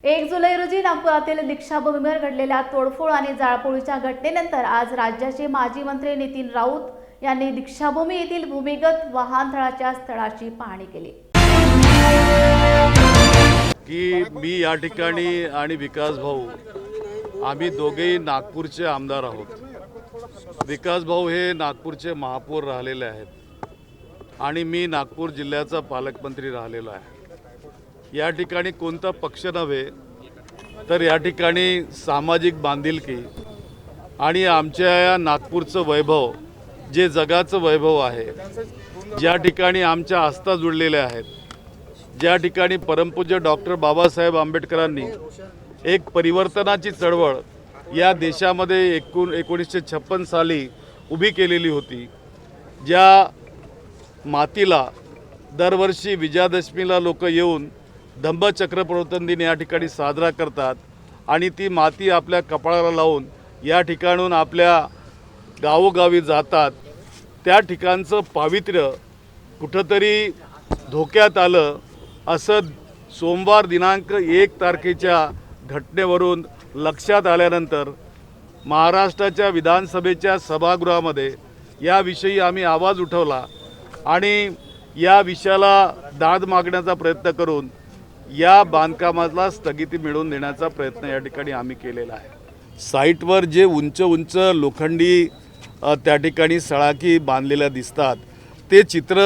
1 जुलै रोजी नागपुरातील दीक्षाभूमीवर घडलेल्या तोडफोड आणि जाळपोळीच्या घटनेनंतर आज राज्याचे माजी मंत्री नितीन राऊत यांनी दीक्षाभूमी येथील भूमिगत वाहनतळाच्या स्थळाची पाहणी केली। की मी या ठिकाणी आणि विकास भाऊ आम्ही दोघेही नागपूरचे आमदार आहोत। विकास भाऊ हे नागपूरचे महापौर राहिलेले आहेत आणि मी नागपूर जिल्ह्याचा पालकमंत्री राहिलेलो आहे। या ठिकाणी कोणता पक्ष नव्हे तर या ठिकाणी सामाजिक बांधिलकी आणि आमच्या या नागपूरचं वैभव जे जगाचं वैभव आहे, ज्या ठिकाणी आमच्या आस्था जुळलेल्या आहेत, ज्या ठिकाणी परमपूज्य डॉक्टर बाबासाहेब आंबेडकरांनी एक परिवर्तनाची चळवळ या देशामध्ये 1956 साली उभी केलेली होती, ज्या मातीला दरवर्षी विजयादशमीला लोक येऊन धम्मचक्र प्रवर्तन दिन या ठिकाणी साजरा करतात आणि ती माती आपल्या कपाळाला लावून या ठिकाणून आपल्या गावोगावी जातात। त्या ठिकाणचं पावित्र्य कुठंतरी धोक्यात आलं असं सोमवार दिनांक 1 तारखेच्या घटनेवरून लक्षात आल्यानंतर महाराष्ट्राच्या विधानसभेच्या सभागृहामध्ये याविषयी आम्ही आवाज उठवला आणि या विषयाला दाद मागण्याचा प्रयत्न करून या बांधकामाला स्थगिती मिळवून देण्याचा प्रयत्न या ठिकाणी आम्ही केलेला आहे। साईटवर जे उंच लोखंडी त्या ठिकाणी सळाकी बांधलेल्या दिसतात ते चित्र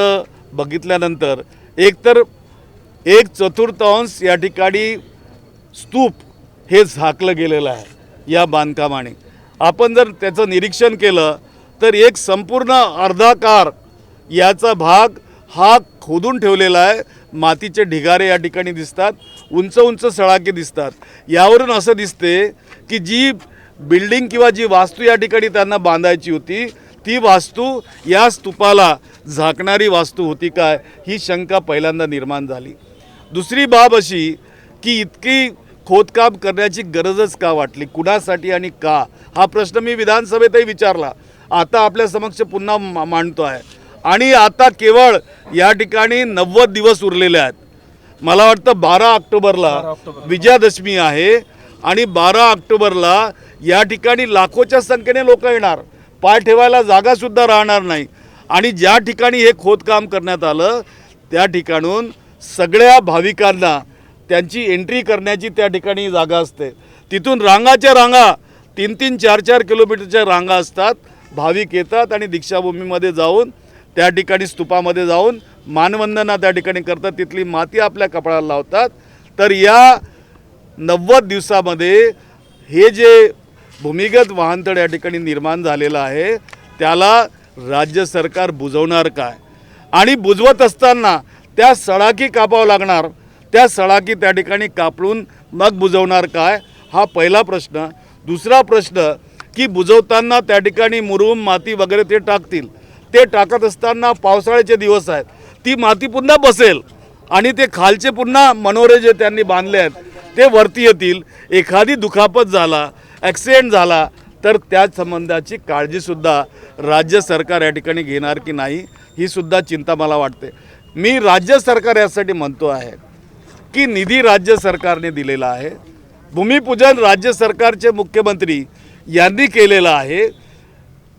बघितल्यानंतर एकतर 1/4 या ठिकाणी स्तूप हे झाकलं गेलेलं आहे या बांधकामाने। आपण जर त्याचं निरीक्षण केलं तर एक संपूर्ण अर्धाकार याचा भाग हा खोदून ठेवलेला आहे। मातीचे ढिगारे या ठिकाणी दिसतात, उंच सळाके दिसतात। यावरून असं दिसते की जी बिल्डिंग किंवा जी वास्तू या ठिकाणी त्यांना बांधायची होती ती वास्तू या स्तूपाला झाकणारी वास्तू होती काय, ही शंका पहिल्यांदा निर्माण झाली। दुसरी बाब अशी की इतकी खोदकाम करण्याची गरजच का वाटली, कुणासाठी आणि का, हा प्रश्न मी विधानसभेतही विचारला, आता आपल्या समक्ष पुन्हा मांडतो आहे। आणि आता केवळ या ठिकाणी 90 दिवस उरलेले आहेत। मला वाटतं 12 ऑक्टोबरला विजयादशमी आहे आणि 12 ऑक्टोबरला या ठिकाणी लाखोच्या संख्येने लोक येणार, पाय ठेवायला जागासुद्धा राहणार नाही। आणि ज्या ठिकाणी हे खोदकाम करण्यात आलं त्या ठिकाणून सगळ्या भाविकांना त्यांची एंट्री करण्याची त्या ठिकाणी जागा असते, तिथून रांगाच्या रांगा 3-3, 4-4 किलोमीटरच्या रांगा असतात। भाविक येतात आणि दीक्षाभूमीमध्ये जाऊन त्या ठिकाणी स्तूपामध्ये जाऊन मानवंदना त्या ठिकाणी करतात, तिथली माती आपल्या कपाळाला लावतात। तर या 90 दिवसामध्ये हे जे भूमिगत वाहनतळ या ठिकाणी निर्माण झालेलं आहे त्याला राज्य सरकार बुजवणार काय, आणि बुजवत असताना त्या सळाकी कापावं लागणार, त्या सळाकी त्या ठिकाणी कापडून मग बुजवणार काय, हा पहिला प्रश्न। दुसरा प्रश्न की बुजवताना त्या ठिकाणी मुरुम माती वगैरे ते टाकतील, ते टाकत असताना पावसाळ्याचे दिवस आहेत, ती माती पुन्हा बसेल आणि ते खालचे पुन्हा मनोरे जे त्यांनी बांधले आहेत ते वरती येतील। एखादी दुखापत झाला, ॲक्सिडेंट झाला तर त्या संबंधाची काळजीसुद्धा राज्य सरकार या ठिकाणी घेणार की नाही, ही सुद्धा चिंता मला वाटते। मी राज्य सरकार यासाठी म्हणतो आहे की निधी राज्य सरकारने दिलेला आहे, भूमिपूजन राज्य सरकारचे मुख्यमंत्री यांनी केलेलं आहे।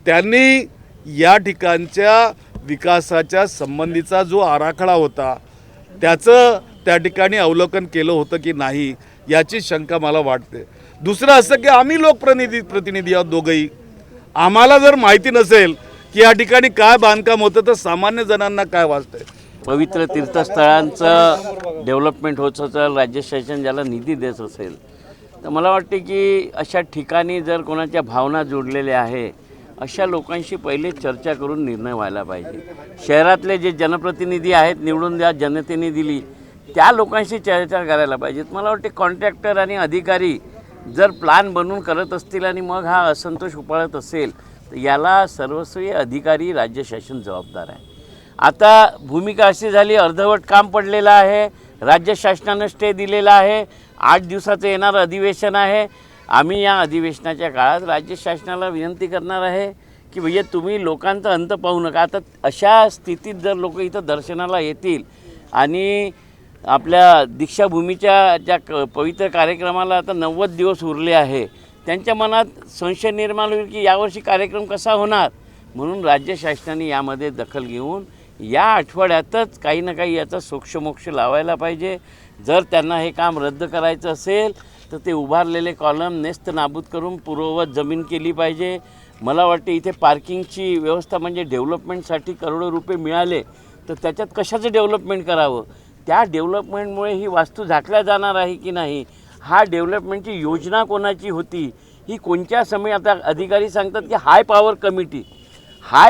त्यांनी या ठिकाणच्या विकासाच्या संबंधीचा जो आराखडा होता त्याचं त्या ठिकाणी अवलोकन केलं होतं की नाही, याची शंका मला वाटते। दुसरं असं की आम्ही लोकप्रतिनिधी आहोत दोघंही, आम्हाला जर माहिती नसेल की या ठिकाणी काय बांधकाम होतं तर सामान्य जणांना काय वाटतंय। पवित्र तीर्थस्थळांचं डेव्हलपमेंट होत असेल, राज्य शासन ज्याला निधी देत असेल, तर मला वाटते की अशा ठिकाणी जर कोणाच्या भावना जोडलेल्या आहे अशा लोकांशी पहिले चर्चा करून निर्णय व्हायला पाहिजे। शहरातले जे जनप्रतिनिधी आहेत, निवडून ज्या जनतेने दिली त्या लोकांशी चर्चा करायला पाहिजेत। मला वाटते कॉन्ट्रॅक्टर आणि अधिकारी जर प्लॅन बनवून करत असतील आणि मग हा असंतोष उफाळत असेल तर याला सर्वस्वी अधिकारी राज्य शासन जबाबदार आहे। आता भूमिका अशी झाली, अर्धवट काम पडलेलं आहे, राज्य शासनानं स्टे दिलेला आहे, 8 दिवसाचं येणारं अधिवेशन आहे। आम्ही या अधिवेशनाच्या काळात राज्य शासनाला विनंती करणार आहे की भैया तुम्ही लोकांचा अंत पाहू नका। आता अशा स्थितीत जर लोक इथं दर्शनाला येतील आणि आपल्या दीक्षाभूमीच्या ज्या पवित्र कार्यक्रमाला आता 90 दिवस उरले आहे, त्यांच्या मनात संशय निर्माण होईल की यावर्षी कार्यक्रम कसा होणार. म्हणून राज्य शासनाने यामध्ये दखल घेऊन या आठवड्यातच काही ना काही याचा सोक्षमोक्ष लावायला पाहिजे. जर त्यांना हे काम रद्द करायचं असेल तर ते उभारलेले कॉलम नेस्त नाबूद करून पूर्ववत जमीन केली पाहिजे. मला वाटते इथे पार्किंगची व्यवस्था म्हणजे डेव्हलपमेंटसाठी करोडो रुपये मिळाले तर त्याच्यात कशाचं डेव्हलपमेंट करावं. त्या डेव्हलपमेंटमुळे ही वास्तू झाकल्या जाणार आहे की नाही, हा डेव्हलपमेंटची योजना कोणाची होती, ही कोणत्या समय. आता अधिकारी सांगतात की हाय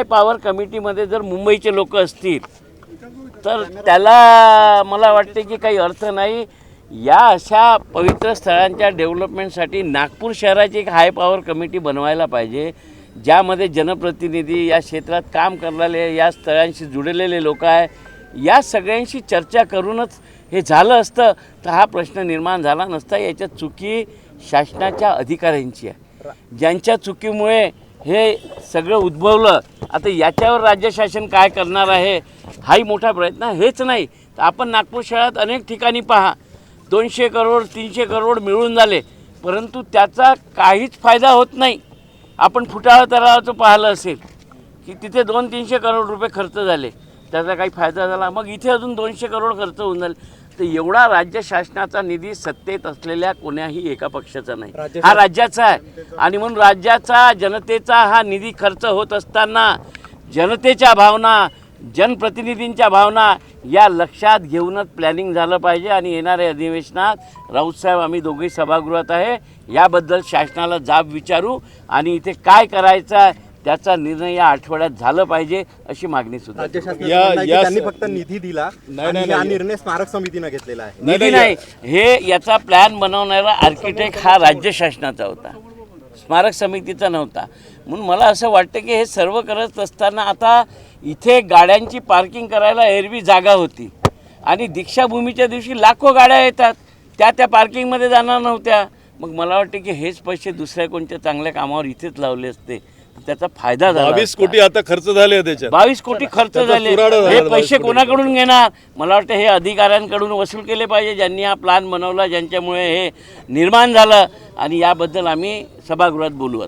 पॉवर कमिटीमध्ये जर मुंबईचे लोक असतील तर त्याला मला वाटते की काही अर्थ नाही. या अशा पवित्र स्थळांच्या डेव्हलपमेंटसाठी नागपूर शहराची एक हाय पॉवर कमिटी बनवायला पाहिजे, ज्यामध्ये जनप्रतिनिधी, या क्षेत्रात काम करणारे, या स्थळांशी जुळलेले लोक आहे, या सगळ्यांशी चर्चा करूनच हे झालं असतं तर हा प्रश्न निर्माण झाला नसता. याच्यात चुकी शासनाच्या अधिकाऱ्यांची आहे, ज्यांच्या चुकीमुळे हे सगळं उद्भवलं. आता याच्यावर राज्य शासन काय करणार आहे हाही मोठा प्रयत्न. हेच नाही तर आपण नागपूर शहरात अनेक ठिकाणी पहा 200 करोड 300 करोड मिळून झाले, परंतु त्याचा काहीच फायदा होत नाही. आपण फुटाळा तलावाचं पाहिलं असेल की तिथे 200-300 करोड रुपये खर्च झाले, त्याचा काही फायदा झाला. मग इथे अजून 200 करोड खर्च होऊन झाले. तर एवढा राज्य शासनाचा निधी सत्तेत असलेल्या कोण्याही एका पक्षाचा नाही, हा राज्याचा आहे. आणि म्हणून राज्याचा, जनतेचा हा निधी खर्च होत असताना जनतेच्या भावना, जनप्रतिनिधींच्या भावना या लक्षात घेऊनच प्लॅनिंग झालं पाहिजे. आणि येणाऱ्या अधिवेशनात राऊतसाहेब आम्ही दोघेही सभागृहात आहे, याबद्दल शासनाला जाब विचारू आणि इथे काय करायचं आहे त्याचा निर्णय या आठवड्यात झालं पाहिजे अशी मागणी सुद्धा. राज्य शासनाचं म्हणणं आहे की त्यांनी फक्त निधी दिला आणि हा निर्णय स्मारक समितीनं घेतलेला आहे. निधी नाही, हे याचा प्लॅन बनवणारा आर्किटेक्ट हा राज्य शासनाचा होता, स्मारक समितीचा नव्हता. म्हणून मला असं वाटतं की हे सर्व करत असताना आता इथे गाड्यांची पार्किंग करायला एरवी जागा होती आणि दीक्षाभूमीच्या दिवशी लाखो गाड्या येतात, त्या पार्किंगमध्ये जाणार नव्हत्या. मग मला वाटतं की हेच पैसे दुसऱ्या कोणत्या चांगल्या कामावर इथेच लावले असते, त्याचा फायदा झाला. 22 कोटी आता खर्च झाले त्याच्यात. 22 कोटी खर्च झाले. हे पैसे कोणाकडून घेणार. मला वाटतं हे अधिकाऱ्यांकडून वसूल केले पाहिजे, ज्यांनी हा प्लॅन बनवला, ज्यांच्यामुळे हे निर्माण झालं. आणि याबद्दल आम्ही सभागृहात बोलू.